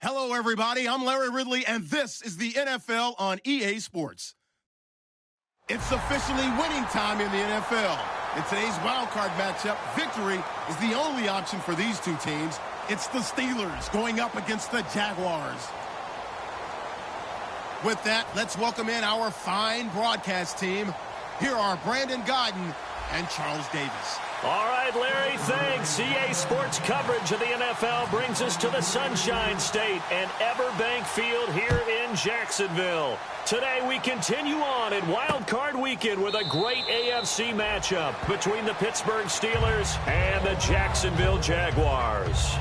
Hello, everybody. I'm Larry Ridley, and this is the NFL on EA Sports. It's officially winning time in the NFL. In today's wildcard matchup, victory is the only option for these two teams. It's the Steelers going up against the Jaguars. With that, let's welcome in our fine broadcast team. Here are Brandon Godden and Charles Davis. All right, Larry, thanks. EA Sports coverage of the NFL brings us to the Sunshine State and Everbank Field here in Jacksonville. Today, we continue on in Wild Card Weekend with a great AFC matchup between the Pittsburgh Steelers and the Jacksonville Jaguars.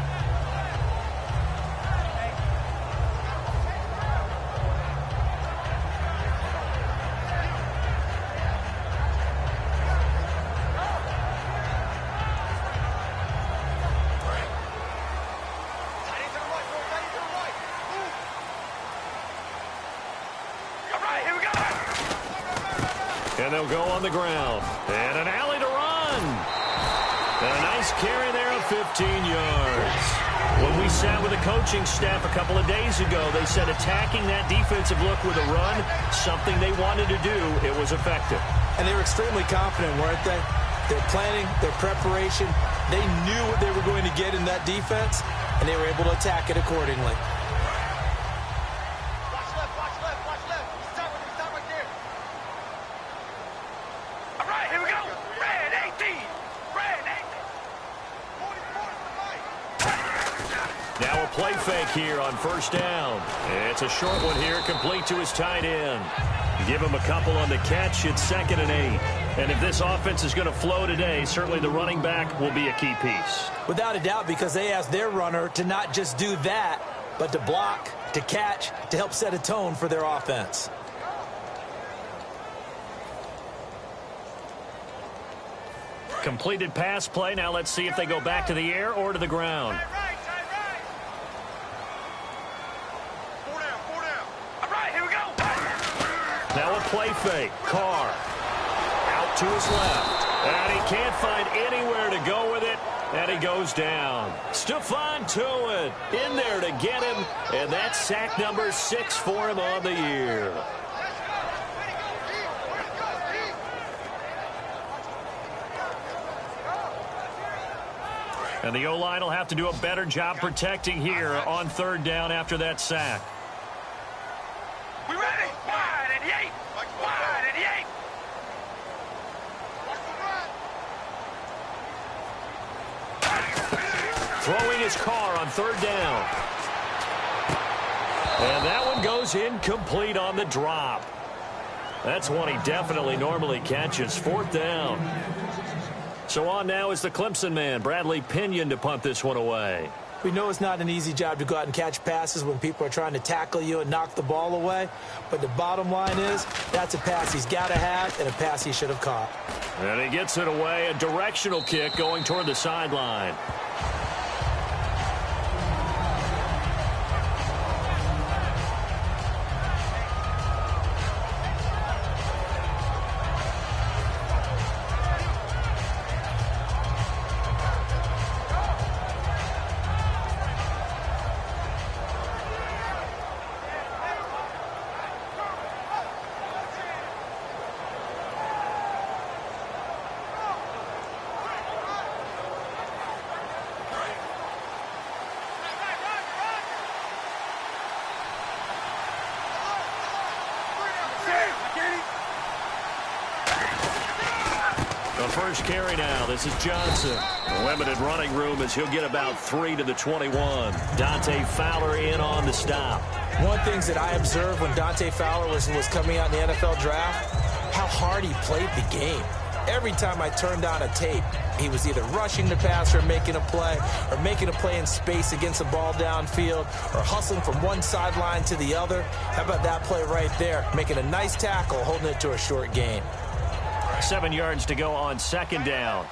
And they'll go on the ground. And an alley to run. And a nice carry there of 15 yards. When we sat with the coaching staff a couple of days ago, they said attacking that defensive look with a run, something they wanted to do, it was effective. And they were extremely confident, weren't they? Their planning, their preparation, they knew what they were going to get in that defense, and they were able to attack it accordingly. Now a play fake here on first down. It's a short one here, complete to his tight end. Give him a couple on the catch. It's 2nd and 8. And if this offense is going to flow today, certainly the running back will be a key piece. Without a doubt, because they asked their runner to not just do that, but to block, to catch, to help set a tone for their offense. Completed pass play. Now let's see if they go back to the air or to the ground. Now a play fake. Carr out to his left. And he can't find anywhere to go with it. And he goes down. Stephon Tuitt in there to get him. And that's sack number 6 for him on the year. And the O-line will have to do a better job protecting here on 3rd down after that sack. We ready? Wide and eight. Wide and eight. Throwing his car on 3rd down. And that one goes incomplete on the drop. That's one he definitely normally catches. 4th down. So on now is the Clemson man, Bradley Pinion, to punt this one away. We know it's not an easy job to go out and catch passes when people are trying to tackle you and knock the ball away. But the bottom line is, that's a pass he's got to have and a pass he should have caught. And he gets it away, a directional kick going toward the sideline. First carry now. This is Johnson. Limited running room as he'll get about 3 to the 21. Dante Fowler in on the stop. One of the things that I observed when Dante Fowler was coming out in the NFL draft, how hard he played the game. Every time I turned on a tape, he was either rushing the passer, making a play in space against the ball downfield, or hustling from one sideline to the other. How about that play right there? Making a nice tackle, holding it to a short gain. 7 yards to go on 2nd down.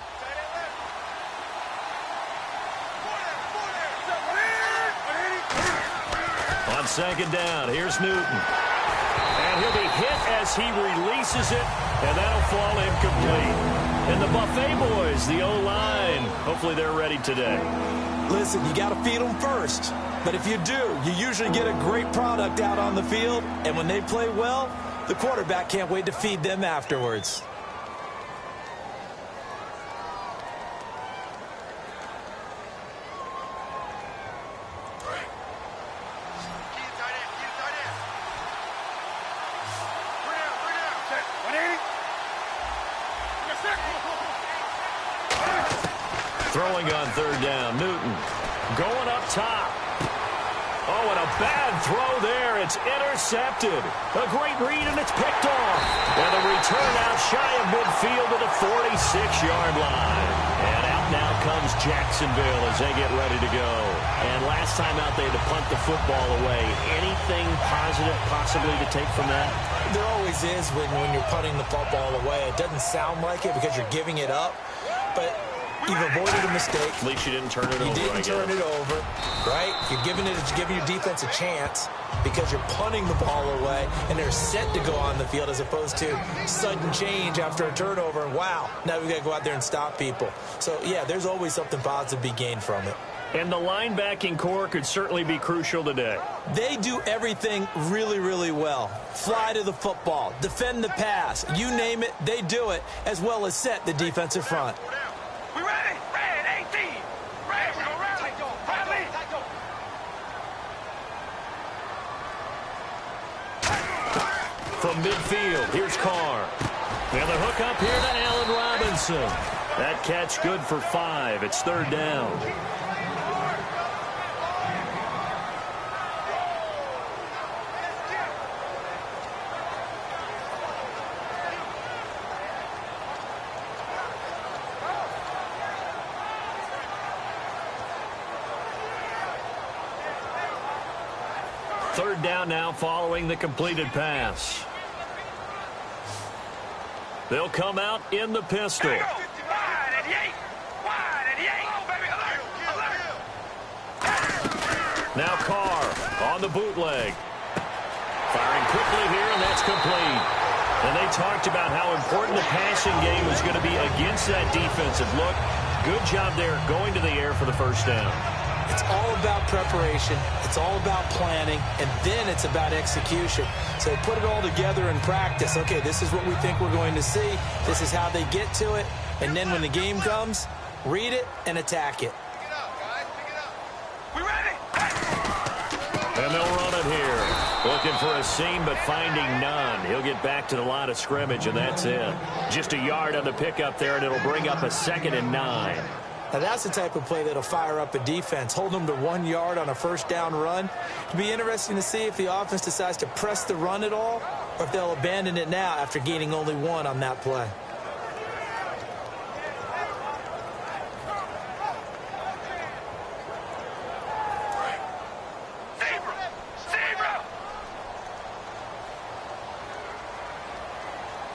On 2nd down, here's Newton. And he'll be hit as he releases it, and that'll fall incomplete. And the Buffet boys, the O-line, hopefully they're ready today. Listen, you got to feed them first. But if you do, you usually get a great product out on the field. And when they play well, the quarterback can't wait to feed them afterwards. Throwing on third down, Newton going up top. Oh, and a bad throw there. It's intercepted. A great read, and it's picked off. And the return out shy of midfield to the 46-yard line. And out now comes Jacksonville as they get ready to go. And last time out, they had to punt the football away. Anything positive possibly to take from that? There always is when you're punting the football away. It doesn't sound like it because you're giving it up. But you've avoided a mistake. At least you didn't turn it over. You didn't turn it over, right? You're giving your defense a chance because you're punting the ball away, and they're set to go on the field as opposed to sudden change after a turnover. And wow, now we've got to go out there and stop people. So, yeah, there's always something positive to be gained from it. And the linebacking core could certainly be crucial today. They do everything really, really well. Fly to the football, defend the pass, you name it, they do it, as well as set the defensive front. We ready? Red 18. Red, we go rally. Rally. From midfield, here's Carr. And the hook up here to Allen Robinson. That catch good for 5. It's third down. Third down now following the completed pass. They'll come out in the pistol. Wide 88. Wide 88. Oh, baby, alert. Alert. Now Carr on the bootleg. Firing quickly here, and that's complete. And they talked about how important the passing game was going to be against that defensive look. Good job there going to the air for the first down. It's all about preparation. It's all about planning. And then it's about execution. So they put it all together in practice. Okay, this is what we think we're going to see. This is how they get to it. And then when the game comes, read it and attack it. Pick it up, guys. Pick it up. We ready? And they'll run it here. Looking for a seam, but finding none. He'll get back to the line of scrimmage, and that's it. Just a yard on the pickup there, and it'll bring up a 2nd and 9. Now, that's the type of play that'll fire up a defense. Hold them to 1 yard on a first down run. It'll be interesting to see if the offense decides to press the run at all or if they'll abandon it now after gaining only 1 on that play.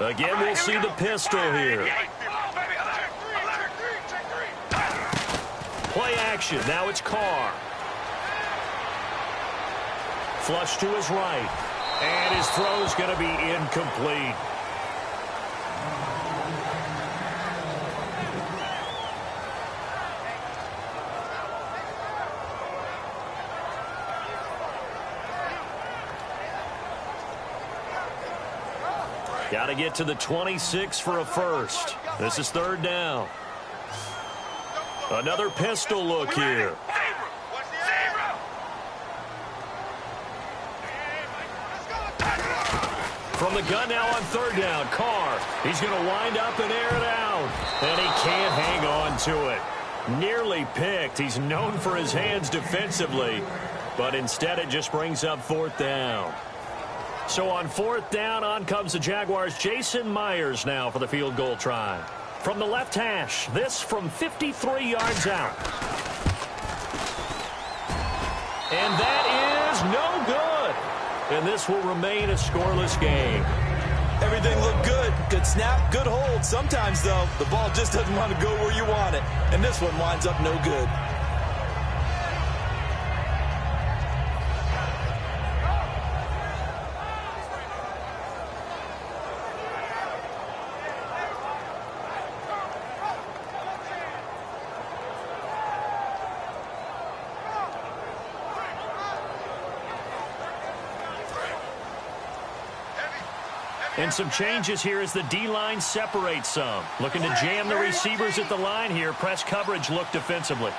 Again, we'll see the pistol here. Play action. Now it's Carr. Flush to his right. And his throw's going to be incomplete. Got to get to the 26 for a first. This is third down. Another pistol look here. From the gun now on third down, Carr. He's going to wind up and air it out. And he can't hang on to it. Nearly picked. He's known for his hands defensively. But instead it just brings up fourth down. So on fourth down, on comes the Jaguars' Jason Myers now for the field goal try. From the left hash, this from 53 yards out. And that is no good. And this will remain a scoreless game. Everything looked good. Good snap, good hold. Sometimes, though, the ball just doesn't want to go where you want it. And this one winds up no good. And some changes here as the D-line separates some. Looking to jam the receivers at the line here. Press coverage look defensively.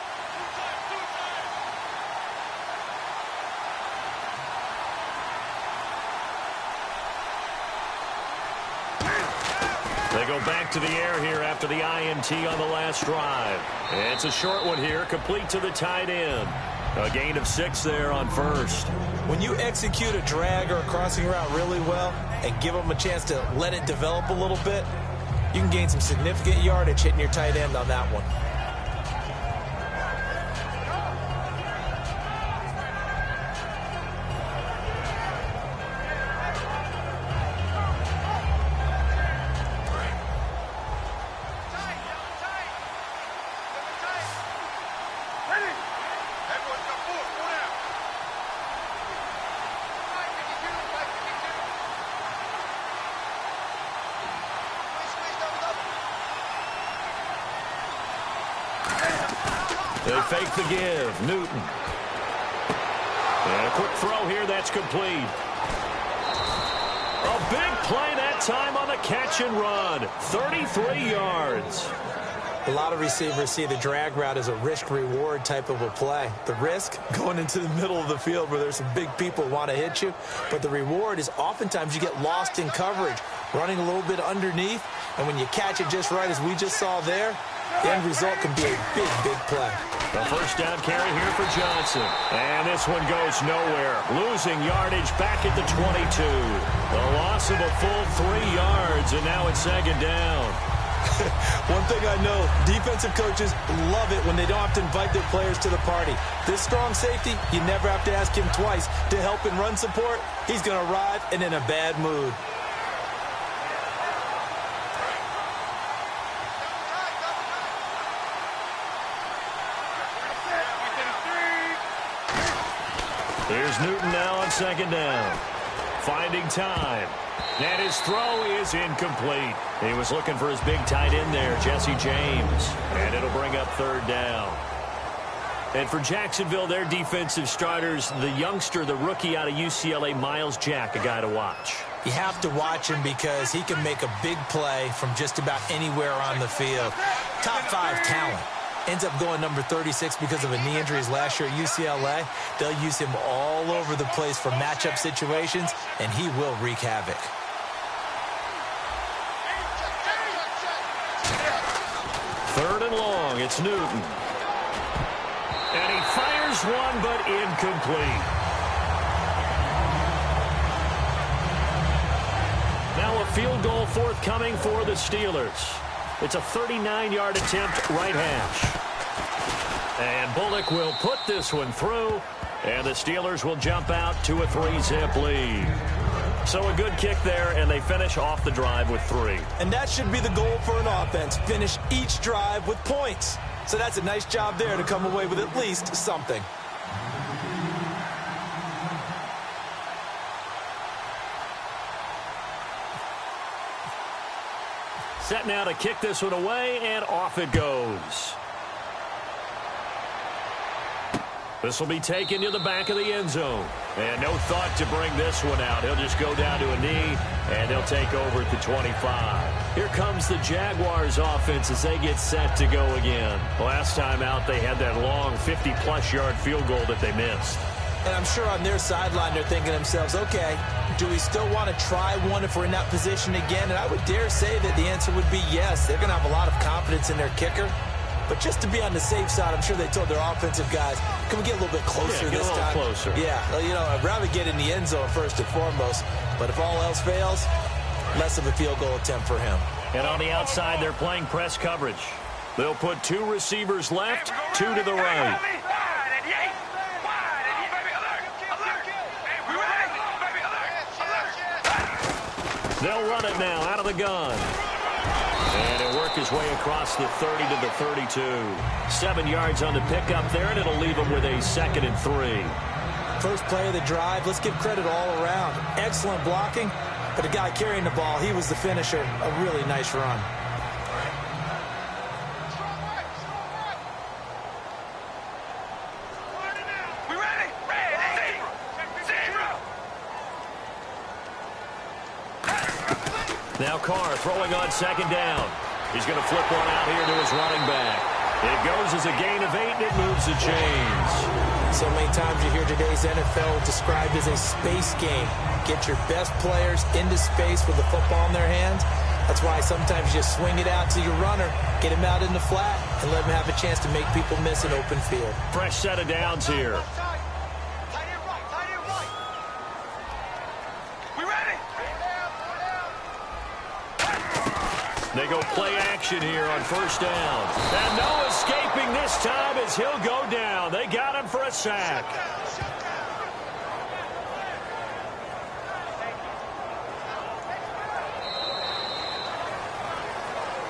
They go back to the air here after the INT on the last drive. It's a short one here, complete to the tight end. A gain of 6 there on first. When you execute a drag or a crossing route really well and give them a chance to let it develop a little bit, you can gain some significant yardage hitting your tight end on that one. They fake the give. Newton. And a quick throw here. That's complete. A big play that time on the catch and run. 33 yards. A lot of receivers see the drag route as a risk-reward type of a play. The risk, going into the middle of the field where there's some big people who want to hit you. But the reward is oftentimes you get lost in coverage, running a little bit underneath. And when you catch it just right, as we just saw there, the end result can be a big, big play. The first down carry here for Johnson. And this one goes nowhere. Losing yardage back at the 22. The loss of a full 3 yards, and now it's second down. One thing I know, defensive coaches love it when they don't have to invite their players to the party. This strong safety, you never have to ask him twice to help in run support. He's going to arrive and in a bad mood. Here's Newton now on second down. Finding time. And his throw is incomplete. He was looking for his big tight end there, Jesse James. And it'll bring up third down. And for Jacksonville, their defensive starters, the youngster, the rookie out of UCLA, Miles Jack, a guy to watch. You have to watch him because he can make a big play from just about anywhere on the field. Top 5 talent. Ends up going number 36 because of a knee injury last year at UCLA. They'll use him all over the place for matchup situations, and he will wreak havoc. Third and long, it's Newton. And he fires one, but incomplete. Now a field goal forthcoming for the Steelers. It's a 39-yard attempt, right hash. And Bullock will put this one through, and the Steelers will jump out to a 3-zip lead. So a good kick there, and they finish off the drive with 3. And that should be the goal for an offense, finish each drive with points. So that's a nice job there to come away with at least something. Set now to kick this one away, and off it goes. This will be taken to the back of the end zone. And no thought to bring this one out. He'll just go down to a knee, and they'll take over at the 25. Here comes the Jaguars offense as they get set to go again. Last time out, they had that long 50-plus yard field goal that they missed. And I'm sure on their sideline they're thinking to themselves, okay, do we still want to try one if we're in that position again? And I would dare say that the answer would be yes. They're going to have a lot of confidence in their kicker. But just to be on the safe side, I'm sure they told their offensive guys, can we get a little bit closer this time? Get a little closer. Yeah, you know, I'd rather get in the end zone first and foremost. But if all else fails, less of a field goal attempt for him. And on the outside, they're playing press coverage. They'll put 2 receivers left, 2 to the right. They'll run it now out of the gun. And it'll work his way across the 30 to the 32. 7 yards on the pickup there, and it'll leave him with a 2nd and 3. First play of the drive, let's give credit all around. Excellent blocking, but the guy carrying the ball, he was the finisher. A really nice run. Now Carr throwing on second down. He's going to flip one out here to his running back. It goes as a gain of 8, and it moves the chains. So many times you hear today's NFL described as a space game. Get your best players into space with the football in their hands. That's why sometimes you swing it out to your runner, get him out in the flat, and let him have a chance to make people miss an open field. Fresh set of downs here. We ready? They go play action here on first down. And no escaping this time as he'll go down. They got him for a sack.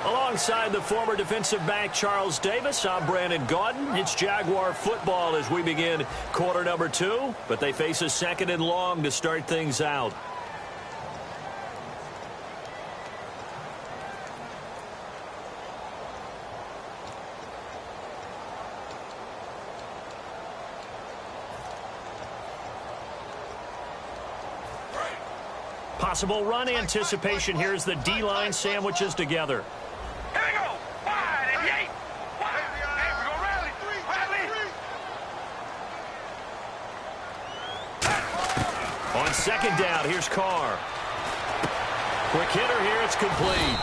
Alongside the former defensive back Charles Davis, I'm Brandon Gaudin. It's Jaguar football as we begin quarter number 2, but they face a second and long to start things out. Possible run anticipation here as the D-line sandwiches together. Here we go. Wide and Yates. Wide. Hey, we're going to rally. Rally. On second down, here's Carr. Quick hitter here, it's complete.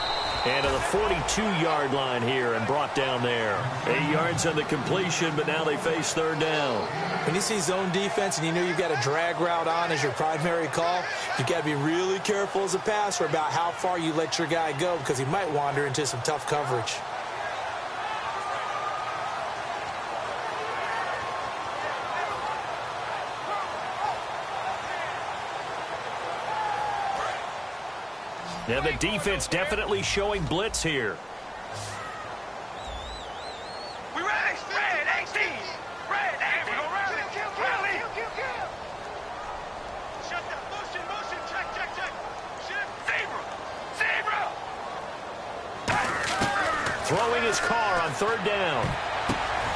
And to the 42-yard line here and brought down there. 8 yards on the completion, but now they face third down. When you see zone defense and you know you've got a drag route on as your primary call, you've got to be really careful as a passer about how far you let your guy go because he might wander into some tough coverage. Now the defense definitely showing blitz here. We ready? Red 18. Red 18. We go rally. Rally. Shut down. Motion. Check. Shift. Zebra. Throwing his Carr on third down.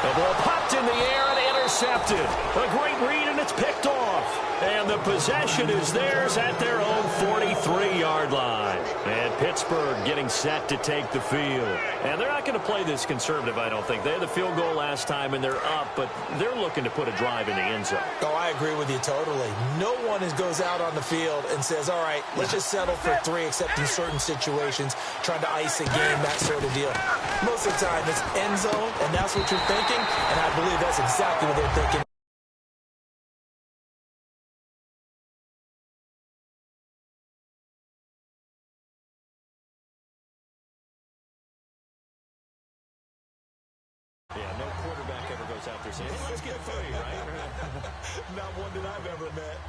The ball popped in the air and intercepted. A great read, and it's picked off. And the possession is theirs at their own 43-yard line. And Pittsburgh getting set to take the field. And they're not going to play this conservative, I don't think. They had the field goal last time, and they're up, but they're looking to put a drive in the end zone. Oh, I agree with you totally. No one goes out on the field and says, all right, let's just settle for 3, except in certain situations, trying to ice a game, that sort of deal. Most of the time, it's end zone, and that's what you're thinking, and I believe that's exactly what they're thinking. Yeah, no quarterback ever goes out there saying, hey, let's get 3, right? Not one that I've ever met.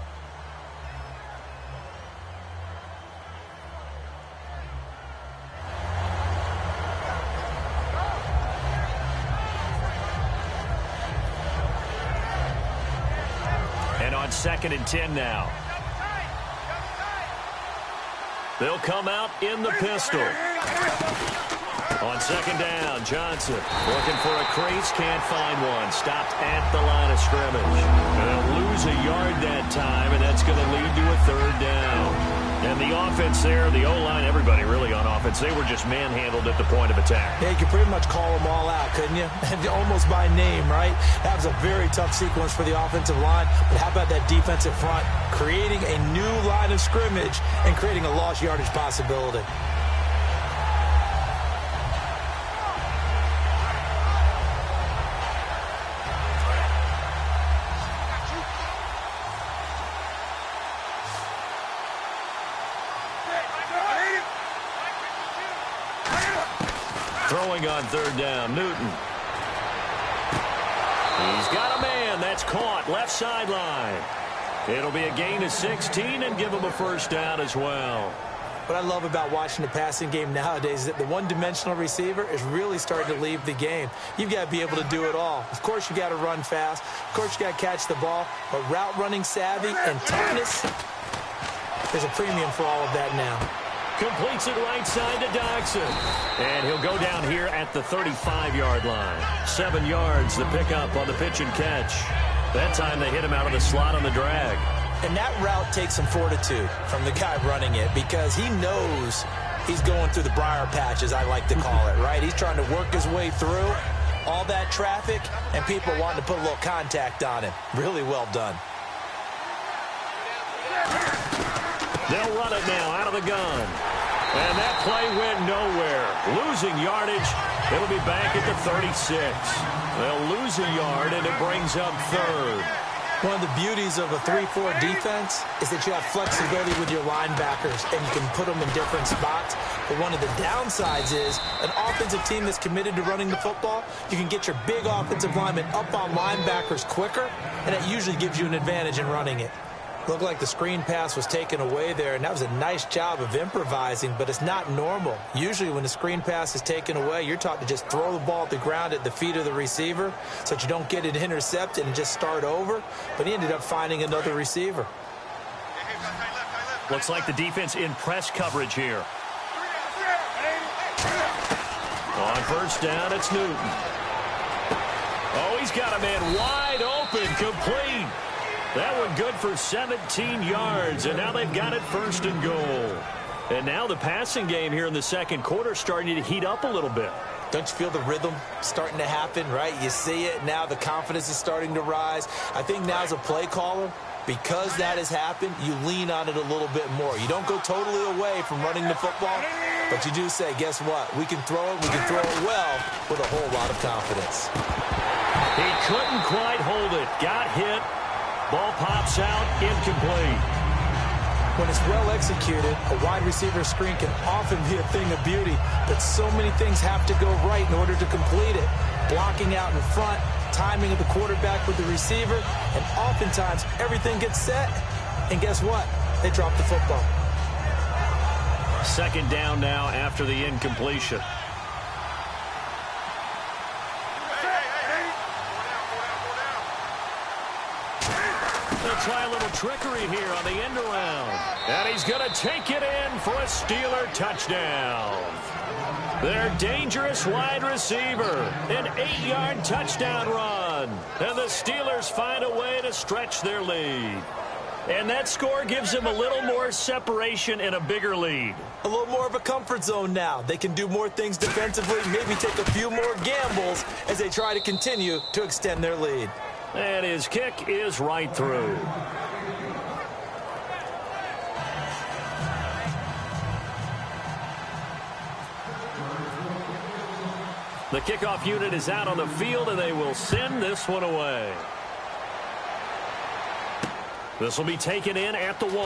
And on 2nd and 10 now. They'll come out in the pistol. On second down, Johnson looking for a crease, can't find one. Stopped at the line of scrimmage. They'll lose a yard that time, and that's going to lead to a third down. And the offense there, the O-line, everybody really on offense, they were just manhandled at the point of attack. Yeah, you could pretty much call them all out, couldn't you? And almost by name, right? That was a very tough sequence for the offensive line. But how about that defensive front creating a new line of scrimmage and creating a lost yardage possibility? Throwing on third down, Newton. He's got a man. That's caught. Left sideline. It'll be a gain of 16 and give him a first down as well. What I love about watching the passing game nowadays is that the one-dimensional receiver is really starting to leave the game. You've got to be able to do it all. Of course, you got to run fast. Of course, you got to catch the ball. But route running savvy and toughness, there's a premium for all of that now. Completes it right side to Dodson. And he'll go down here at the 35-yard line. 7 yards the pickup on the pitch and catch. That time they hit him out of the slot on the drag. And that route takes some fortitude from the guy running it because he knows He's going through the briar patch, as I like to call it, right? He's trying to work his way through all that traffic and people wanting to put a little contact on him. Really well done. They'll run it now out of the gun. And that play went nowhere. Losing yardage. It'll be back at the 36. They'll lose a yard, and it brings up third. One of the beauties of a 3-4 defense is that you have flexibility with your linebackers, and you can put them in different spots. But one of the downsides is an offensive team that's committed to running the football, you can get your big offensive linemen up on linebackers quicker, and that usually gives you an advantage in running it. Looked like the screen pass was taken away there, and that was a nice job of improvising, but it's not normal. Usually when the screen pass is taken away, you're taught to just throw the ball at the ground at the feet of the receiver so that you don't get it intercepted and just start over, but he ended up finding another receiver. Looks like the defense in press coverage here. On first down, it's Newton. Oh, he's got a man wide open, complete. That one good for 17 yards, and now they've got it first and goal. And now the passing game here in the second quarter starting to heat up a little bit. Don't you feel the rhythm starting to happen, right? You see it. Now the confidence is starting to rise. I think now as a play caller, because that has happened, you lean on it a little bit more. You don't go totally away from running the football, but you do say, guess what? We can throw it. We can throw it well with a whole lot of confidence. He couldn't quite hold it. Got hit. Ball pops out, incomplete. When it's well executed, a wide receiver screen can often be a thing of beauty, but so many things have to go right in order to complete it. Blocking out in front, timing of the quarterback with the receiver, and oftentimes everything gets set, and guess what? They drop the football. Second down now after the incompletion. They'll try a little trickery here on the end around. And he's going to take it in for a Steeler touchdown. Their dangerous wide receiver. An 8-yard touchdown run. And the Steelers find a way to stretch their lead. And that score gives them a little more separation and a bigger lead. A little more of a comfort zone now. They can do more things defensively, maybe take a few more gambles as they try to continue to extend their lead. And his kick is right through. The kickoff unit is out on the field, and they will send this one away. This will be taken in at the 1.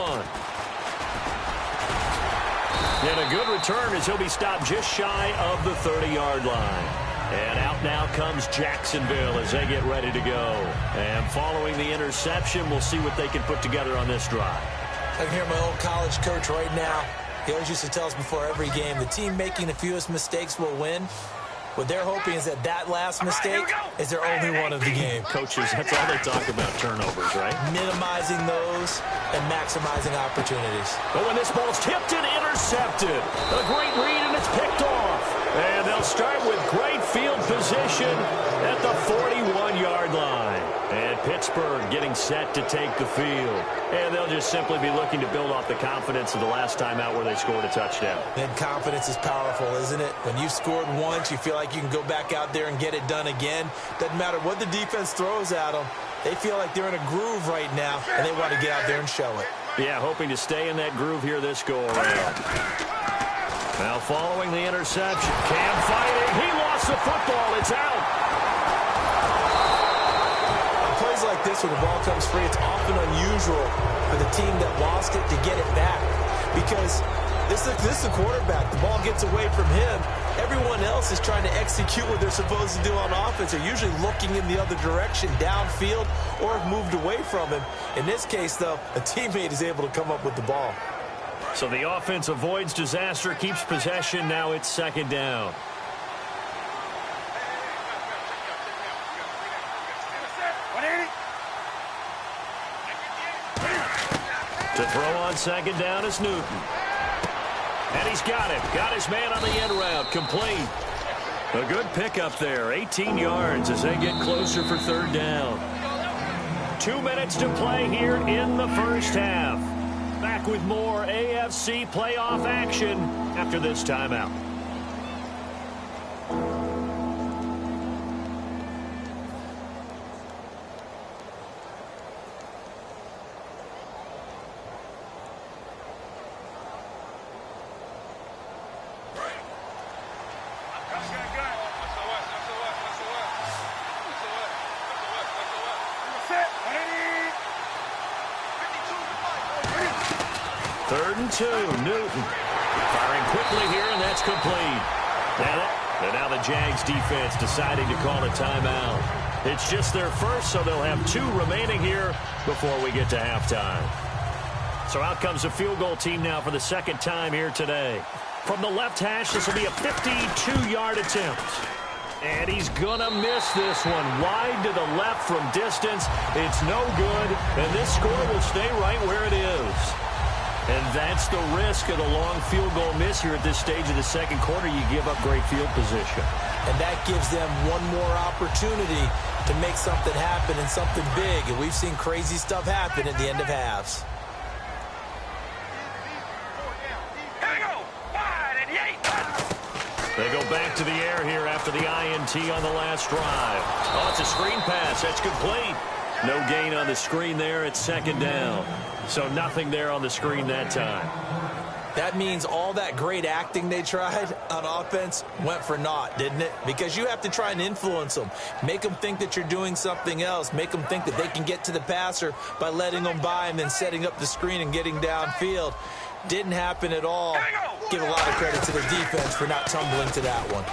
And a good return as he'll be stopped just shy of the 30-yard line. And out now comes Jacksonville as they get ready to go. And following the interception, we'll see what they can put together on this drive. I can hear my old college coach right now. He always used to tell us before every game, the team making the fewest mistakes will win. What they're hoping is that that last mistake is their only one of the game. Coaches, that's all they talk about, turnovers, right? Minimizing those and maximizing opportunities. But when this ball's tipped and intercepted, a great read, and it's picked off. And they'll start with great field position at the 41-yard line. And Pittsburgh getting set to take the field. And they'll just simply be looking to build off the confidence of the last time out where they scored a touchdown. And confidence is powerful, isn't it? When you've scored once, you feel like you can go back out there and get it done again. Doesn't matter what the defense throws at them. They feel like they're in a groove right now, and they want to get out there and show it. Yeah, hoping to stay in that groove here this go-around. Now following the interception, Cam fighting. He lost the football. It's out. On plays like this where the ball comes free, it's often unusual for the team that lost it to get it back. Because this is the quarterback. The ball gets away from him. Everyone else is trying to execute what they're supposed to do on offense. They're usually looking in the other direction, downfield, or have moved away from him. In this case, though, a teammate is able to come up with the ball. So the offense avoids disaster, keeps possession. Now it's second down. To throw on second down is Newton. And he's got it. Got his man on the end route. Complete. A good pickup there. 18 yards as they get closer for third down. 2 minutes to play here in the first half. Back with more AFC playoff action after this timeout. Third and 2, Newton firing quickly here, and that's complete. And now the Jags defense deciding to call a timeout. It's just their first, so they'll have 2 remaining here before we get to halftime. So out comes the field goal team now for the second time here today. From the left hash, this will be a 52-yard attempt. And he's going to miss this one. Wide to the left from distance. It's no good, and this score will stay right where it is. And that's the risk of the long field goal miss here at this stage of the second quarter. You give up great field position. And that gives them one more opportunity to make something happen and something big. And we've seen crazy stuff happen at the end of halves. They go back to the air here after the INT on the last drive. Oh, it's a screen pass. That's complete. No gain on the screen there. It's second down. So nothing there on the screen that time. That means all that great acting they tried on offense went for naught, didn't it? Because you have to try and influence them. Make them think that you're doing something else. Make them think that they can get to the passer by letting them by and then setting up the screen and getting downfield. Didn't happen at all. Give a lot of credit to the defense for not tumbling to that one.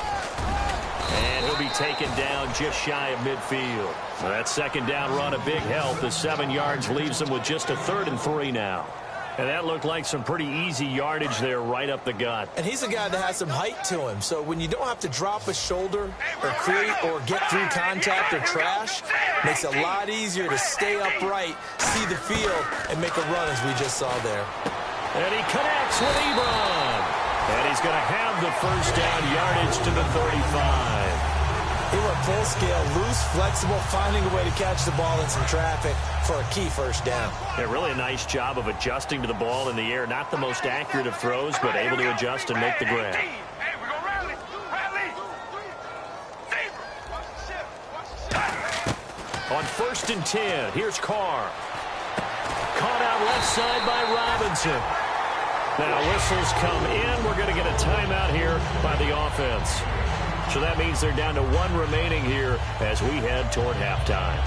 And he'll be taken down just shy of midfield. So that second down run a big help. The 7 yards leaves them with just a 3rd and 3 now. And that looked like some pretty easy yardage there right up the gut. And he's a guy that has some height to him. So when you don't have to drop a shoulder or create or get through contact or trash, makes it a lot easier to stay upright, see the field, and make a run as we just saw there. And he connects with Ebron. And he's going to have the first down yardage to the 35. He went full scale, loose, flexible, finding a way to catch the ball in some traffic for a key first down. Yeah, really a nice job of adjusting to the ball in the air. Not the most accurate of throws, but able to adjust and make the grab. On 1st and 10, here's Carr. Caught out left side by Robinson. Now whistles come in. We're going to get a timeout here by the offense. So that means they're down to 1 remaining here as we head toward halftime.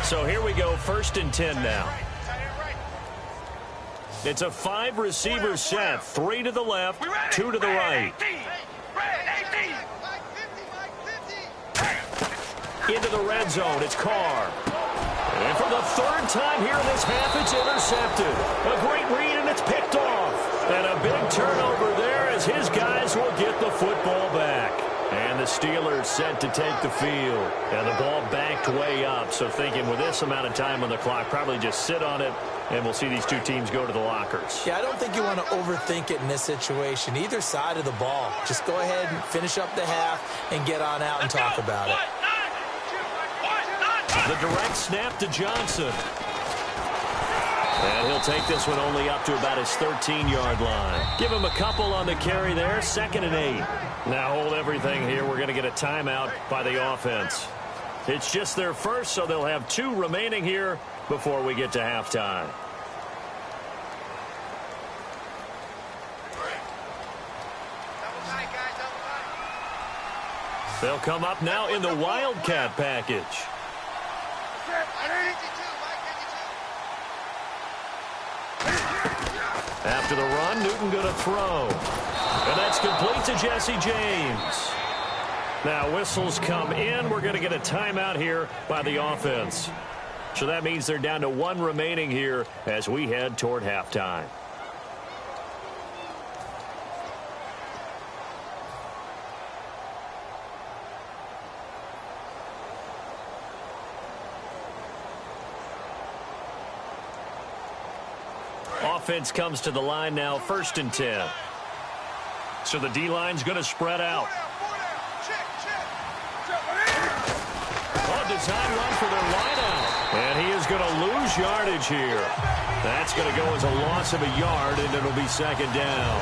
So here we go, 1st and 10 now. It's a 5-receiver set, 3 to the left, 2 to the right. Into the red zone, it's Carr. And for the 3rd time here in this half, it's intercepted. A great read, and it's picked off. And a big turnover there as his guys will get the football back. And the Steelers set to take the field. And the ball backed way up. So thinking with this amount of time on the clock, probably just sit on it, and we'll see these 2 teams go to the lockers. Yeah, I don't think you want to overthink it in this situation. Either side of the ball. Just go ahead and finish up the half and get on out and talk about it. The direct snap to Johnson. And he'll take this one only up to about his 13-yard line. Give him a couple on the carry there, 2nd and 8. Now hold everything here. We're going to get a timeout by the offense. It's just their first, so they'll have 2 remaining here before we get to halftime. They'll come up now in the Wildcat package. After the run, Newton going to throw. And that's complete to Jesse James. Now whistles come in. We're going to get a timeout here by the offense. So that means they're down to 1 remaining here as we head toward halftime. Offense comes to the line now, 1st and 10. So the D-line's going to spread out. design run for their wideout. And he is going to lose yardage here. That's going to go as a loss of a yard, and it'll be second down.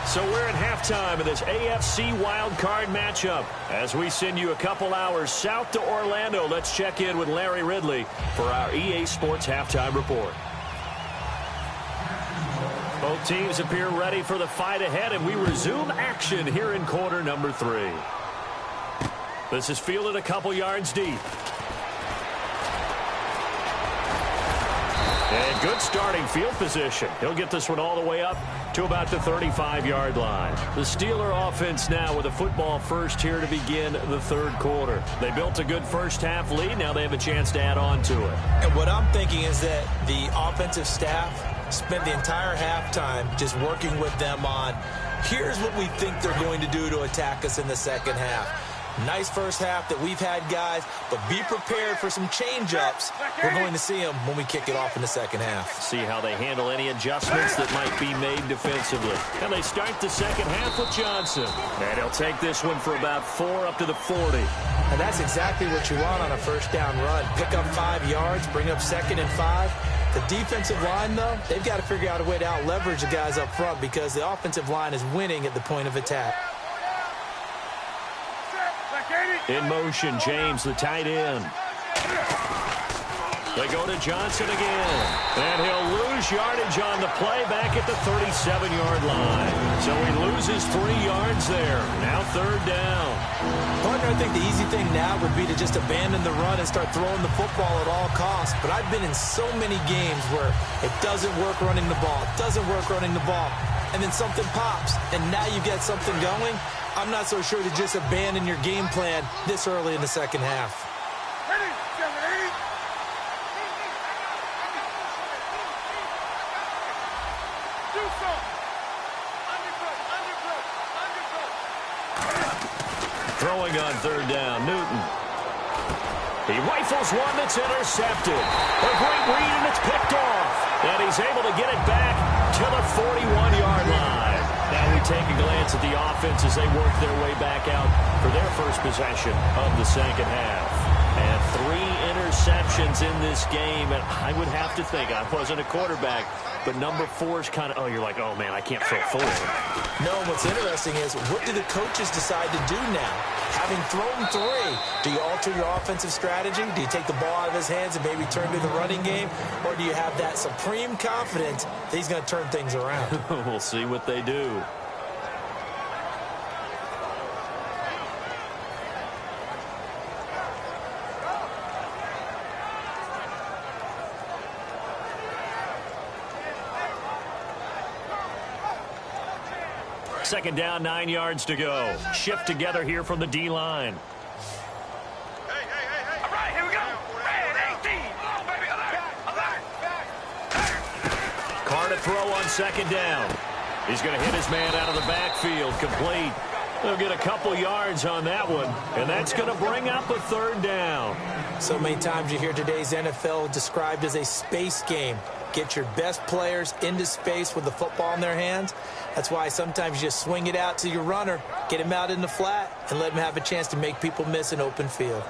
So we're at halftime of this AFC wildcard matchup. As we send you a couple hours south to Orlando, let's check in with Larry Ridley for our EA Sports halftime report. Both teams appear ready for the fight ahead, and we resume action here in quarter number 3. This is fielded a couple yards deep. And good starting field position. He'll get this one all the way up to about the 35-yard line. The Steeler offense now with a football first here to begin the third quarter. They built a good first-half lead. Now they have a chance to add on to it. And what I'm thinking is that the offensive staff spent the entire halftime just working with them on, here's what we think they're going to do to attack us in the second half. Nice first half that we've had, guys, but be prepared for some change-ups. We're going to see them when we kick it off in the second half. See how they handle any adjustments that might be made defensively. And they start the second half with Johnson. And he'll take this one for about 4 up to the 40. And that's exactly what you want on a first down run. Pick up 5 yards, bring up 2nd and 5. The defensive line, though, they've got to figure out a way to out-leverage the guys up front because the offensive line is winning at the point of attack. In motion, James, the tight end. They go to Johnson again. And he'll lose yardage on the play back at the 37-yard line. So he loses 3 yards there. Now third down. Partner, I think the easy thing now would be to just abandon the run and start throwing the football at all costs. But I've been in so many games where it doesn't work running the ball. It doesn't work running the ball. And then something pops. And now you get something going. I'm not so sure to just abandon your game plan this early in the second half. Throwing on third down, Newton. He rifles one that's intercepted. A great read, and it's picked off. And he's able to get it back to the 41-yard line. Now we take a glance at the offense as they work their way back out for their first possession of the second half. And 3 interceptions in this game. And I would have to think, I wasn't a quarterback, but number 4 is kind of, oh, you're like, oh, man, I can't throw 4. No, what's interesting is, what do the coaches decide to do now? Having thrown 3, do you alter your offensive strategy? Do you take the ball out of his hands and maybe turn to the running game? Or do you have that supreme confidence that he's going to turn things around? We'll see what they do. Second down, 9 yards to go. Shift together here from the D-line. Hey. All right, here we go. Red 18. Oh, baby, alert. Carr to throw on second down. He's going to hit his man out of the backfield. Complete. They'll get a couple yards on that one, and that's going to bring up a third down. So many times you hear today's NFL described as a space game. Get your best players into space with the football in their hands. That's why sometimes you just swing it out to your runner, get him out in the flat, and let him have a chance to make people miss an open field.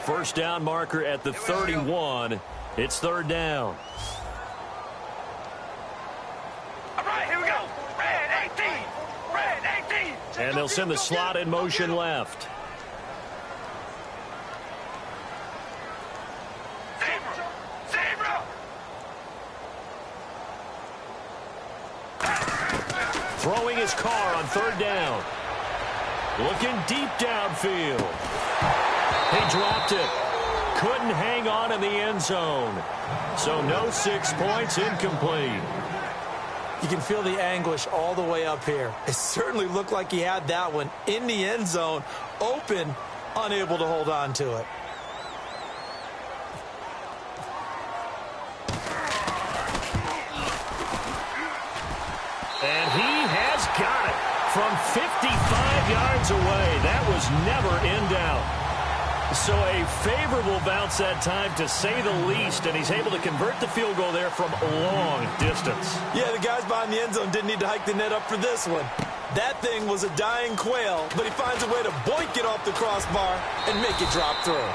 First down marker at the 31. It's third down. All right, here we go. Red 18. Red 18. And they'll send the slot in motion left. Throwing his Carr on third down. Looking deep downfield. He dropped it. Couldn't hang on in the end zone. So no 6 points, incomplete. You can feel the anguish all the way up here. It certainly looked like he had that one in the end zone, open, unable to hold on to it. And he has got it from 55 yards away. That was never in doubt. So a favorable bounce that time, to say the least, and he's able to convert the field goal there from a long distance. Yeah, the guys behind the end zone didn't need to hike the net up for this one. That thing was a dying quail, but he finds a way to boink it off the crossbar and make it drop through.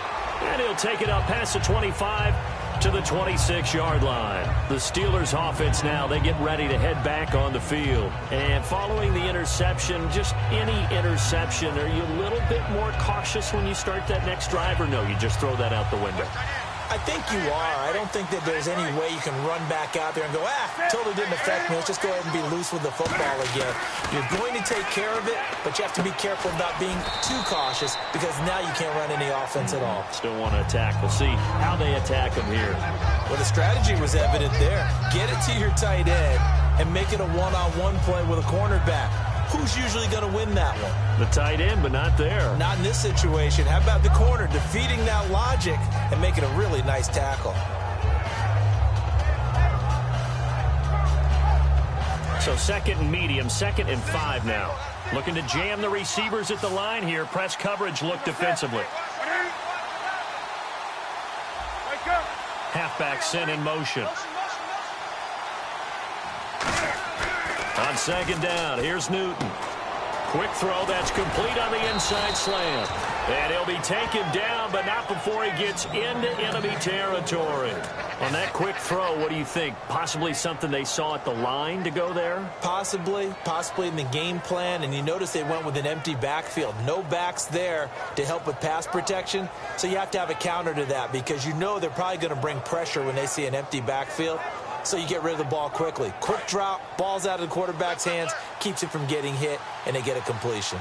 And he'll take it up past the 25 to the 26-yard line. The Steelers offense now, they get ready to head back on the field. And following the interception, just any interception, are you a little bit more cautious when you start that next drive, or no, you just throw that out the window? I think you are. I don't think that there's any way you can run back out there and go, totally didn't affect me. Let's just go ahead and be loose with the football again. You're going to take care of it, but you have to be careful about being too cautious because now you can't run any offense at all. Still want to attack. We'll see how they attack them here. Well, the strategy was evident there. Get it to your tight end and make it a one-on-one play with a cornerback. Who's usually going to win that one? The tight end, but not there. Not in this situation. How about the corner defeating that logic and making a really nice tackle? So 2nd and medium, 2nd and 5 now. Looking to jam the receivers at the line here. Press coverage look defensively. Halfback sent in motion. On 2nd down, here's Newton. Quick throw, that's complete on the inside slant. And he'll be taken down, but not before he gets into enemy territory. On that quick throw, what do you think? Possibly something they saw at the line to go there? Possibly in the game plan. And you notice they went with an empty backfield. No backs there to help with pass protection. So you have to have a counter to that because you know they're probably going to bring pressure when they see an empty backfield. So you get rid of the ball quickly. Quick drop, ball's out of the quarterback's hands, keeps it from getting hit, and they get a completion.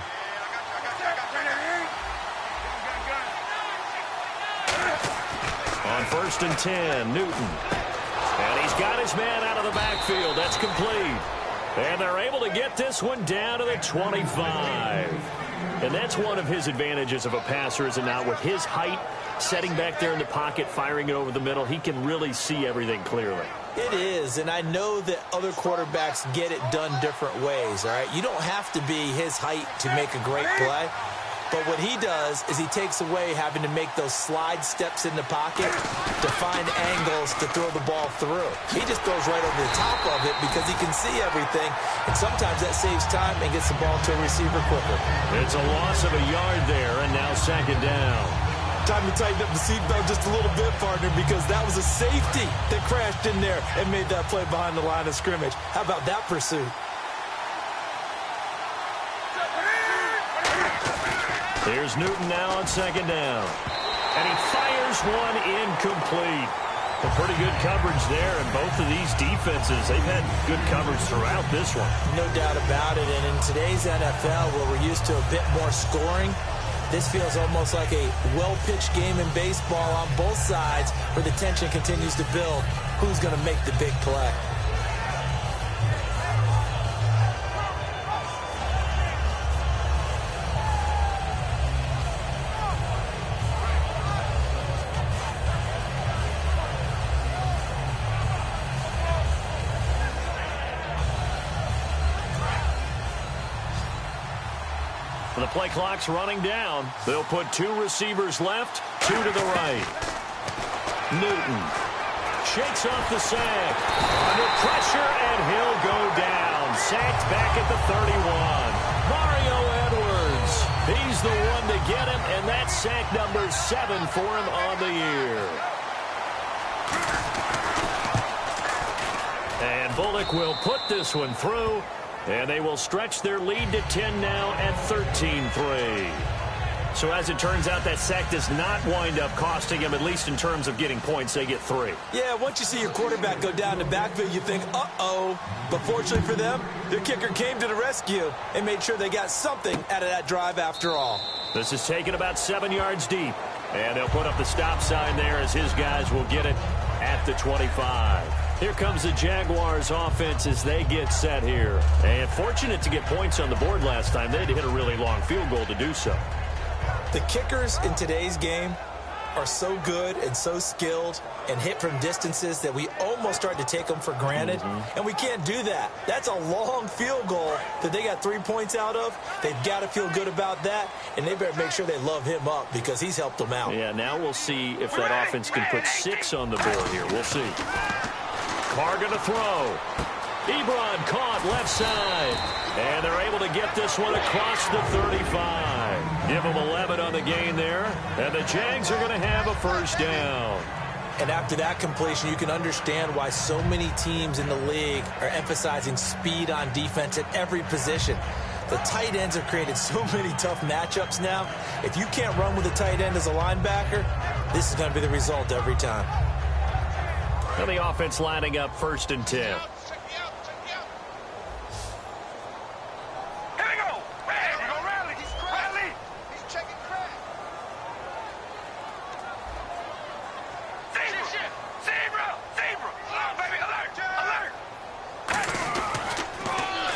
On 1st and 10, Newton. And he's got his man out of the backfield. That's complete. And they're able to get this one down to the 25. And that's one of his advantages of a passer, is it not? With his height, setting back there in the pocket, firing it over the middle, he can really see everything clearly. It is, and I know that other quarterbacks get it done different ways, all right? You don't have to be his height to make a great play. But what he does is he takes away having to make those slide steps in the pocket to find angles to throw the ball through. He just throws right over the top of it because he can see everything, and sometimes that saves time and gets the ball to a receiver quicker. It's a loss of a yard there, and now 2nd down. Time to tighten up the seatbelt just a little bit, partner, because that was a safety that crashed in there and made that play behind the line of scrimmage. How about that pursuit? Here's Newton now on 2nd down. And he fires one incomplete. Well, pretty good coverage there, and both of these defenses, they've had good coverage throughout this one. No doubt about it, and in today's NFL, where we're used to a bit more scoring, this feels almost like a well-pitched game in baseball on both sides where the tension continues to build. Who's going to make the big play? The play clock's running down. They'll put 2 receivers left, 2 to the right. Newton shakes off the sack. Under pressure, and he'll go down. Sacked back at the 31. Mario Edwards. He's the one to get him, and that's sack number 7 for him on the year. And Bullock will put this one through. And they will stretch their lead to 10 now at 13-3. So as it turns out, that sack does not wind up costing him, at least in terms of getting points. They get 3. Yeah, once you see your quarterback go down the backfield, you think, uh-oh. But fortunately for them, their kicker came to the rescue and made sure they got something out of that drive after all. This is taken about 7 yards deep. And they'll put up the stop sign there as his guys will get it at the 25. Here comes the Jaguars offense as they get set here. And fortunate to get points on the board last time. They had to hit a really long field goal to do so. The kickers in today's game are so good and so skilled and hit from distances that we almost start to take them for granted. And we can't do that. That's a long field goal that they got 3 points out of. They've got to feel good about that, and they better make sure they love him up because he's helped them out. Yeah, now we'll see if that offense can put 6 on the board here. We'll see. Carr going to throw. Ebron caught left side. And they're able to get this one across the 35. Give them 11 on the gain there. And the Jags are going to have a first down. And after that completion, you can understand why so many teams in the league are emphasizing speed on defense at every position. The tight ends have created so many tough matchups now. If you can't run with a tight end as a linebacker, this is going to be the result every time. And the offense lining up 1st and 10.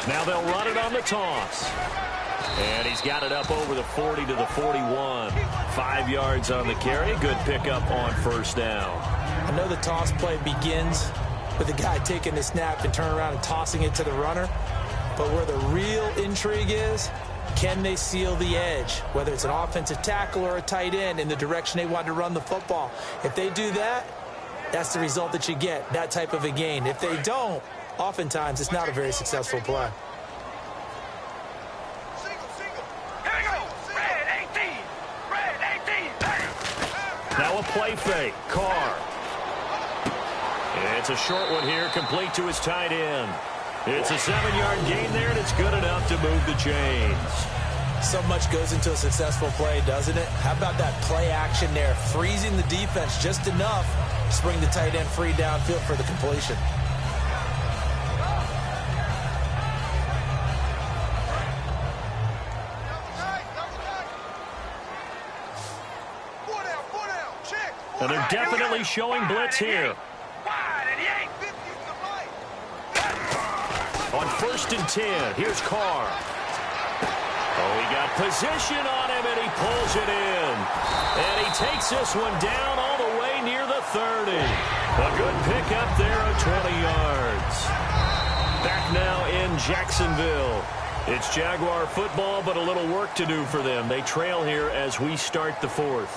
Now they'll run it on the toss. And he's got it up over the 40 to the 41. 5 yards on the carry. Good pickup on 1st down. I know the toss play begins with the guy taking the snap and turning around and tossing it to the runner. But where the real intrigue is, can they seal the edge? Whether it's an offensive tackle or a tight end in the direction they want to run the football. If they do that, that's the result that you get, that type of a gain. If they don't, oftentimes it's not a very successful play. Now a play fake. Carr. It's a short one here, complete to his tight end. It's a 7-yard gain there, and it's good enough to move the chains. So much goes into a successful play, doesn't it? How about that play action there, freezing the defense just enough to bring the tight end free downfield for the completion. And they're definitely showing blitz here. On 1st and 10, here's Carr. Oh, he got position on him, and he pulls it in. And he takes this one down all the way near the 30. A good pickup there of 20 yards. Back now in Jacksonville. It's Jaguar football, but a little work to do for them. They trail here as we start the 4th.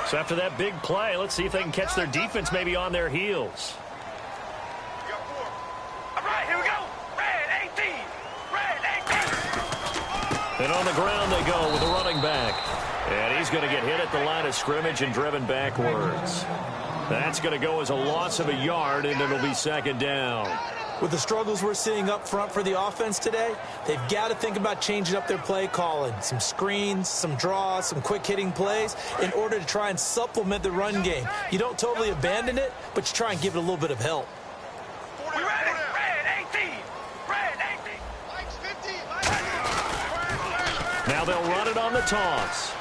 So after that big play, let's see if they can catch their defense maybe on their heels. All right, here we go. Red 18. Red 18. And on the ground they go with the running back. And he's going to get hit at the line of scrimmage and driven backwards. That's going to go as a loss of a yard, and it'll be 2nd down. With the struggles we're seeing up front for the offense today, they've got to think about changing up their play calling. Some screens, some draws, some quick-hitting plays in order to try and supplement the run game. You don't totally abandon it, but you try and give it a little bit of help. We ready? Red 18. Red 18. Mike's 50. Now they'll run it on the toss.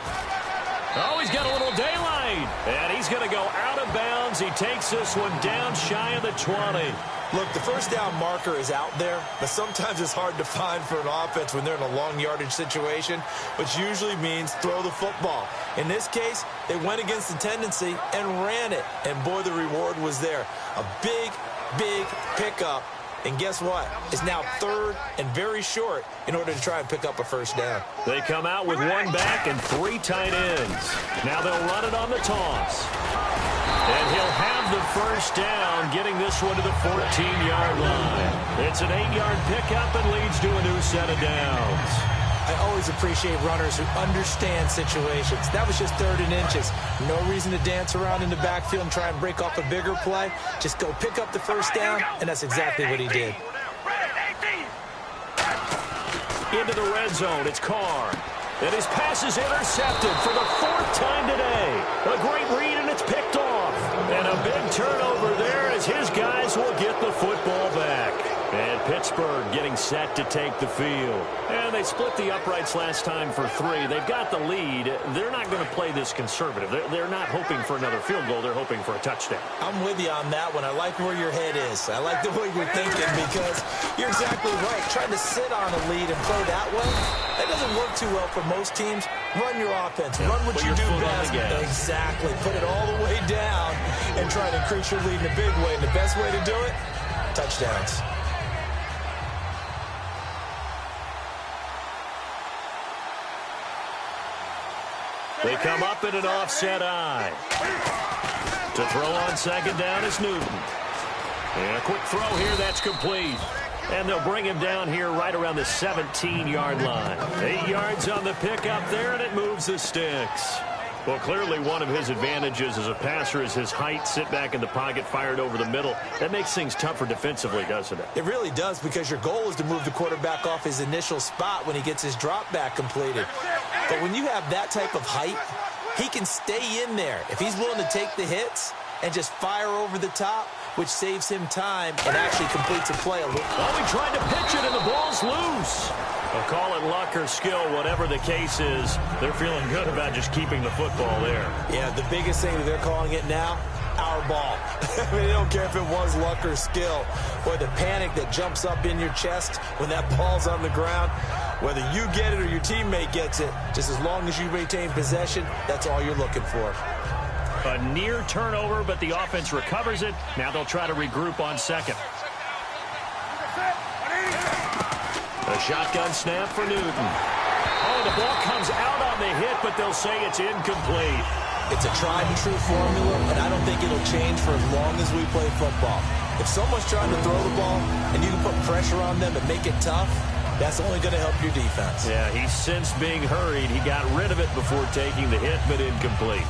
Oh, he's got a little daylight. And he's going to go out of bounds. He takes this one down shy of the 20. Look, the first down marker is out there, but sometimes it's hard to find for an offense when they're in a long yardage situation, which usually means throw the football. In this case, they went against the tendency and ran it, and boy, the reward was there. A big, big pickup, and guess what? It's now 3rd and very short in order to try and pick up a first down. They come out with 1 back and 3 tight ends. Now they'll run it on the toss. And he'll have the first down, getting this one to the 14-yard line. It's an 8-yard pickup and leads to a new set of downs. I always appreciate runners who understand situations. That was just 3rd and inches. No reason to dance around in the backfield and try and break off a bigger play. Just go pick up the first down, and that's exactly what he did. Into the red zone, it's Carr. And his pass is intercepted for the 4th time today. A great read, and it's picked off. And a big turnover there as his guys will get the football back. And Pittsburgh getting set to take the field. And they split the uprights last time for 3. They've got the lead. They're not going to play this conservative. They're not hoping for another field goal. They're hoping for a touchdown. I'm with you on that one. I like where your head is. I like the way you're thinking because you're exactly right. Trying to sit on a lead and play that way, that doesn't work too well for most teams. Run your offense. Run what you do best. Exactly. Put it all the way down and try to increase your lead in a big way. And the best way to do it, touchdowns. They come up in an offset eye. To throw on second down is Newton. And a quick throw here, that's complete. And they'll bring him down here right around the 17-yard line. 8 yards on the pickup there, and it moves the sticks. Well, clearly one of his advantages as a passer is his height. Sit back in the pocket, fired over the middle. That makes things tougher defensively, doesn't it? It really does, because your goal is to move the quarterback off his initial spot when he gets his drop back completed. But when you have that type of height, he can stay in there. If he's willing to take the hits and just fire over the top, which saves him time and actually completes a play. Oh, he tried to pitch it, and the ball's loose. Well, call it luck or skill, whatever the case is, they're feeling good about just keeping the football there. Yeah, the biggest thing that they're calling it now, our ball. I mean, they don't care if it was luck or skill, or the panic that jumps up in your chest when that ball's on the ground. Whether you get it or your teammate gets it, just as long as you maintain possession, that's all you're looking for. A near turnover, but the offense recovers it. Now they'll try to regroup on second. A shotgun snap for Newton. Oh, the ball comes out on the hit, but they'll say it's incomplete. It's a tried-and-true formula, and I don't think it'll change for as long as we play football. If someone's trying to throw the ball and you can put pressure on them and make it tough, that's only going to help your defense. Yeah, he's since being hurried. He got rid of it before taking the hit, but incomplete.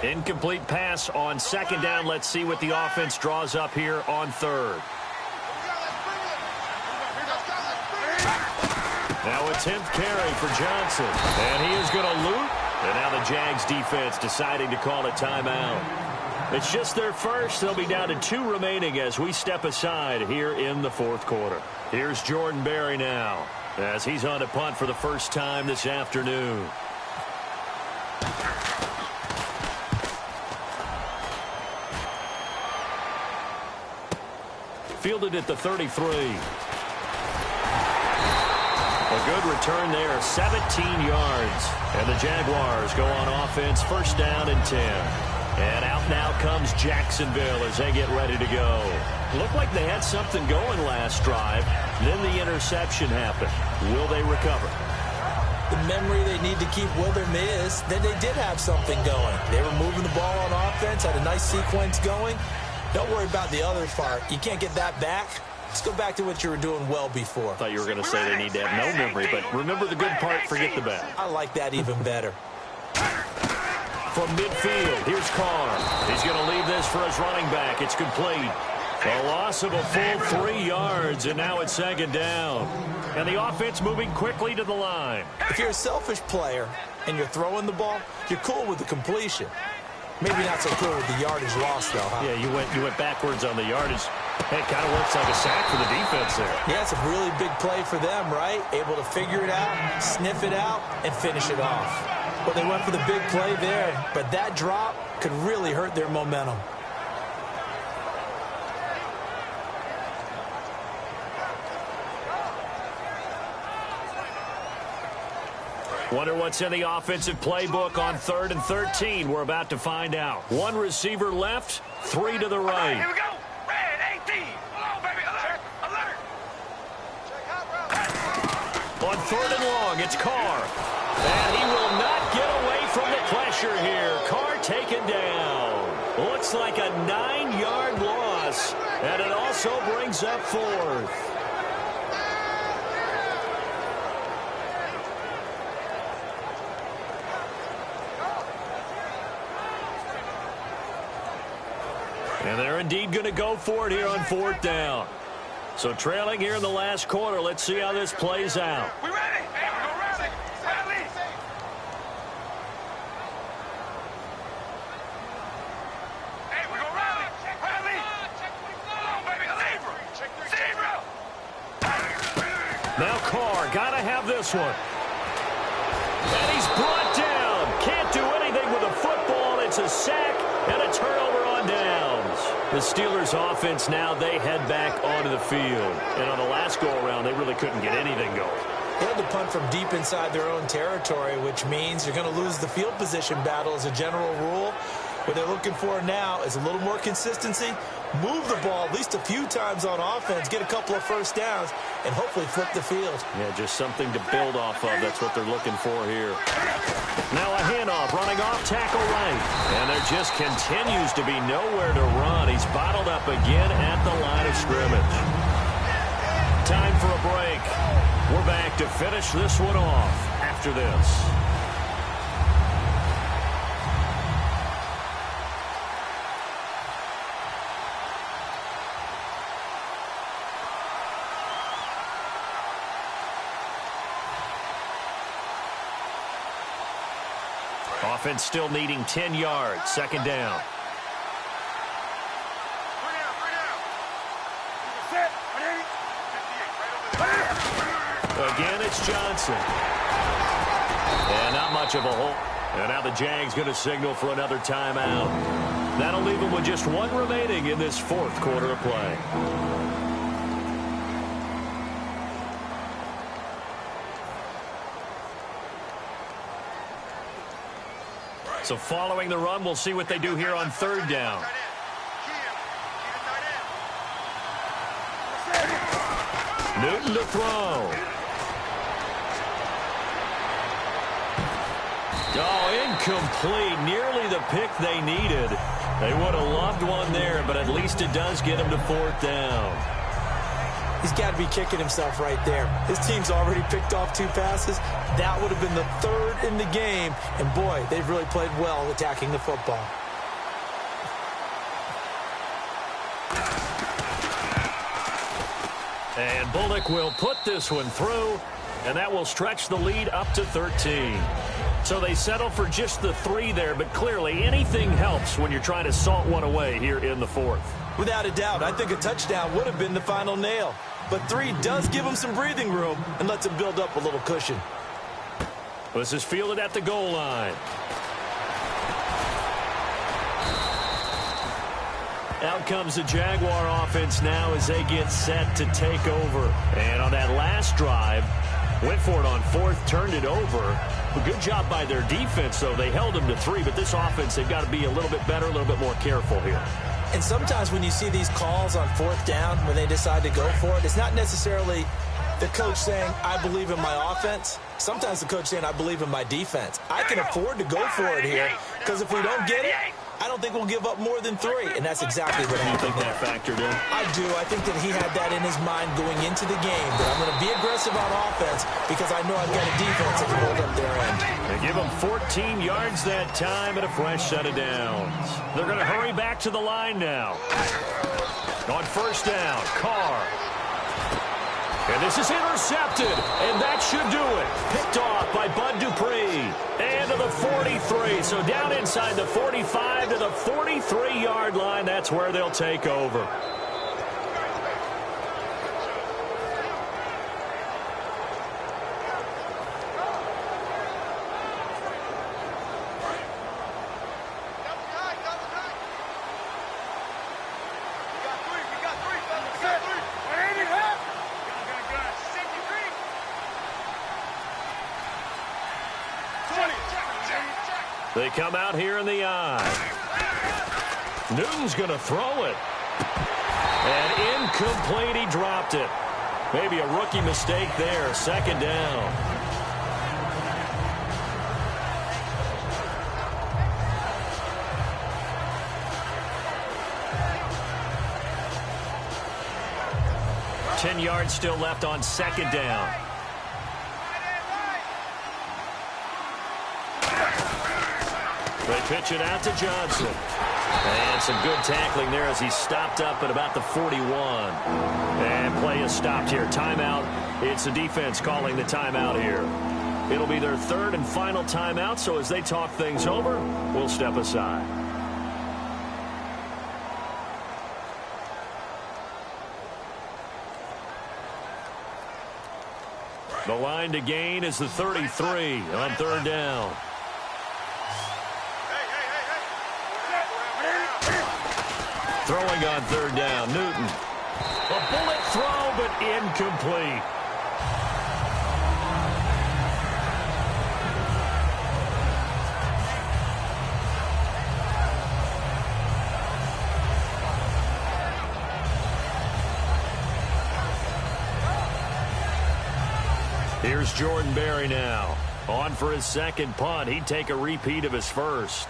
Incomplete pass on second down. Let's see what the offense draws up here on third. Now a 10th carry for Johnson. And he is going to loot. And now the Jags defense deciding to call a timeout. It's just their first. They'll be down to 2 remaining as we step aside here in the fourth quarter. Here's Jordan Berry now as he's on a punt for the first time this afternoon. Fielded at the 33. A good return there, 17 yards. And the Jaguars go on offense, first down and 10. And out now comes Jacksonville as they get ready to go. Looked like they had something going last drive. Then the interception happened. Will they recover? The memory they need to keep with them is that they did have something going. They were moving the ball on offense, had a nice sequence going. Don't worry about the other part. You can't get that back. Let's go back to what you were doing well before. I thought you were going to say they need to have no memory, but remember the good part, forget the bad. I like that even better. From midfield, here's Carr. He's going to leave this for his running back. It's complete. A loss of a full 3 yards, and now it's second down. And the offense moving quickly to the line. If you're a selfish player and you're throwing the ball, you're cool with the completion. Maybe not so cool with the yardage loss, though, huh? Yeah, you went backwards on the yardage. Hey, it kind of works like a sack for the defense there. Yeah, it's a really big play for them, right? Able to figure it out, sniff it out, and finish it off. Well, they went for the big play there, but that drop could really hurt their momentum. Wonder what's in the offensive playbook on 3rd and 13. We're about to find out. 1 receiver left, 3 to the right. Here we go. Red 18. Come on, baby. Alert. Alert. On 3rd and long, it's Carr. And he will not get away from the pressure here. Carr taken down. Looks like a 9-yard loss. And it also brings up 4th. And they're indeed going to go for it here on 4th down. So trailing here in the last quarter. Let's see how this plays out. We ready? Hey, we're going rally. Rally. Hey, we're going rally. Rally. Come on, baby. Zebra. Now Carr, got to have this one. And he's brought down. Can't do anything with a football. It's a sack and a turnover on downs. The Steelers offense now, they head back onto the field. And on the last go-around, they really couldn't get anything going. They had to punt from deep inside their own territory, which means you're going to lose the field position battle as a general rule. What they're looking for now is a little more consistency, move the ball at least a few times on offense, get a couple of first downs, and hopefully flip the field. Yeah, just something to build off of. That's what they're looking for here. Now a handoff, running off, tackle right. And there just continues to be nowhere to run. He's bottled up again at the line of scrimmage. Time for a break. We're back to finish this one off after this. Offense still needing 10 yards. Second down. Again, it's Johnson. And not much of a hole. And now the Jags going to signal for another timeout. That'll leave them with just one remaining in this fourth quarter of play. So following the run, we'll see what they do here on third down. Newton to throw. Oh, incomplete. Nearly the pick they needed. They would have loved one there, but at least it does get them to fourth down. He's got to be kicking himself right there. His team's already picked off 2 passes. That would have been the 3rd in the game. And, boy, they've really played well attacking the football. And Bullock will put this one through, and that will stretch the lead up to 13. So they settle for just the 3 there, but clearly anything helps when you're trying to salt one away here in the fourth. Without a doubt, I think a touchdown would have been the final nail. But 3 does give them some breathing room and lets them build up a little cushion. This is fielded at the goal line. Out comes the Jaguar offense now as they get set to take over. And on that last drive, went for it on 4th, turned it over. A good job by their defense, though. They held them to 3, but this offense, they've got to be a little bit better, a little bit more careful here. And sometimes when you see these calls on 4th down, when they decide to go for it, it's not necessarily the coach saying, I believe in my offense. Sometimes the coach saying, I believe in my defense. I can afford to go for it here because if we don't get it, I don't think we'll give up more than 3. And that's exactly what happened. You think that factored in? I do. I think that he had that in his mind going into the game, that I'm going to be aggressive on offense because I know I've got a defense that can hold up their end. They give him 14 yards that time and a fresh set of downs. They're going to hurry back to the line now. On first down, Carr. And this is intercepted, and that should do it. Picked off by Bud Dupree. And to the 43, so down inside the 45 to the 43-yard line. That's where they'll take over. They come out here in the eye. Newton's going to throw it. And incomplete, he dropped it. Maybe a rookie mistake there. Second down. Ten yards still left on second down. They pitch it out to Johnson. And some good tackling there as he stopped up at about the 41. And play is stopped here. Timeout. It's the defense calling the timeout here. It'll be their 3rd and final timeout, so as they talk things over, we'll step aside. The line to gain is the 33 on third down. Throwing on third down, Newton. A bullet throw, but incomplete. Here's Jordan Berry now. On for his second punt. He'd take a repeat of his first.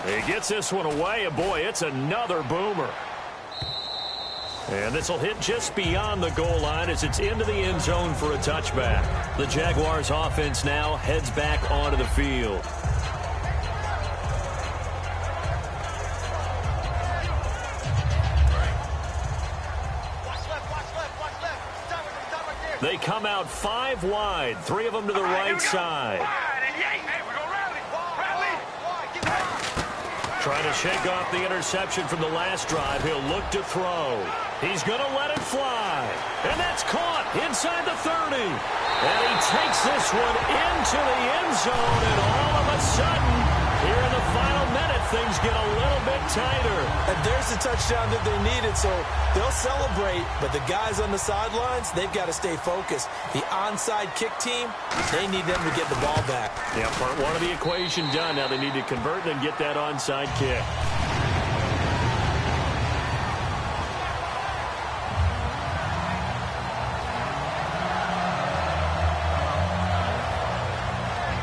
He gets this one away, and boy, it's another boomer. And this will hit just beyond the goal line as it's into the end zone for a touchback. The Jaguars offense now heads back onto the field. They come out 5 wide, 3 of them to the right side. Trying to shake off the interception from the last drive. He'll look to throw. He's going to let it fly. And that's caught inside the 30. And he takes this one into the end zone. And all of a sudden, here in the final minute, things get a little bit tighter. And there's the touchdown that they needed, so they'll celebrate. But the guys on the sidelines, they've got to stay focused. The onside kick team, they need them to get the ball back. Yeah, part one of the equation done. Now they need to convert and get that onside kick.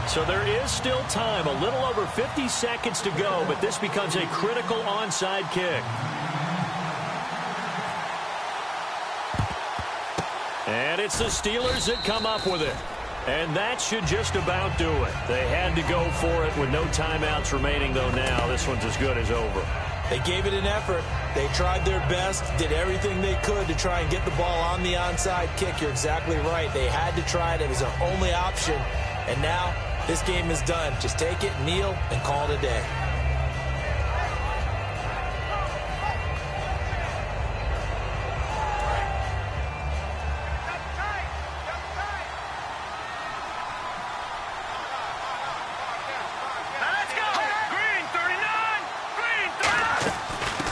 So there is still time, a little over 50 seconds to go, but this becomes a critical onside kick. And it's the Steelers that come up with it. And that should just about do it. They had to go for it with no timeouts remaining, though now this one's as good as over. They gave it an effort. They tried their best, did everything they could to try and get the ball on the onside kick. You're exactly right. They had to try it. It was their only option. And now this game is done. Just take it, kneel, and call it a day.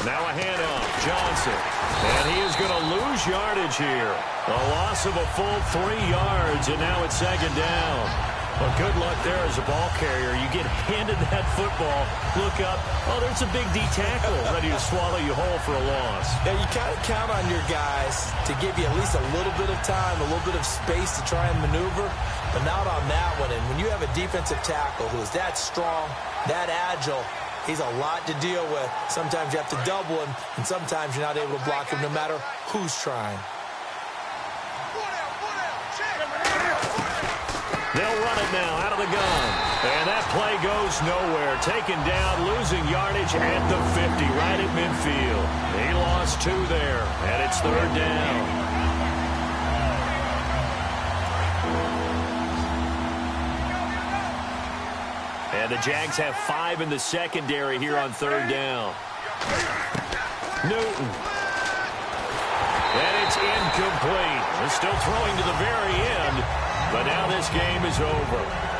Now a handoff, Johnson. And he is going to lose yardage here. A loss of a full 3 yards, and now it's second down. Well, good luck there as a ball carrier. You get handed that football, look up, oh, there's a big D tackle ready to swallow you whole for a loss. Yeah, you kind of count on your guys to give you at least a little bit of time, a little bit of space to try and maneuver, but not on that one. And when you have a defensive tackle who is that strong, that agile, he's a lot to deal with. Sometimes you have to double him, and sometimes you're not able to block him no matter who's trying. They'll run it now out of the gun. And that play goes nowhere. Taken down, losing yardage at the 50, right at midfield. He lost 2 there, and it's third down. And the Jags have 5 in the secondary here on third down. Newton. And it's incomplete. They're still throwing to the very end. But now this game is over.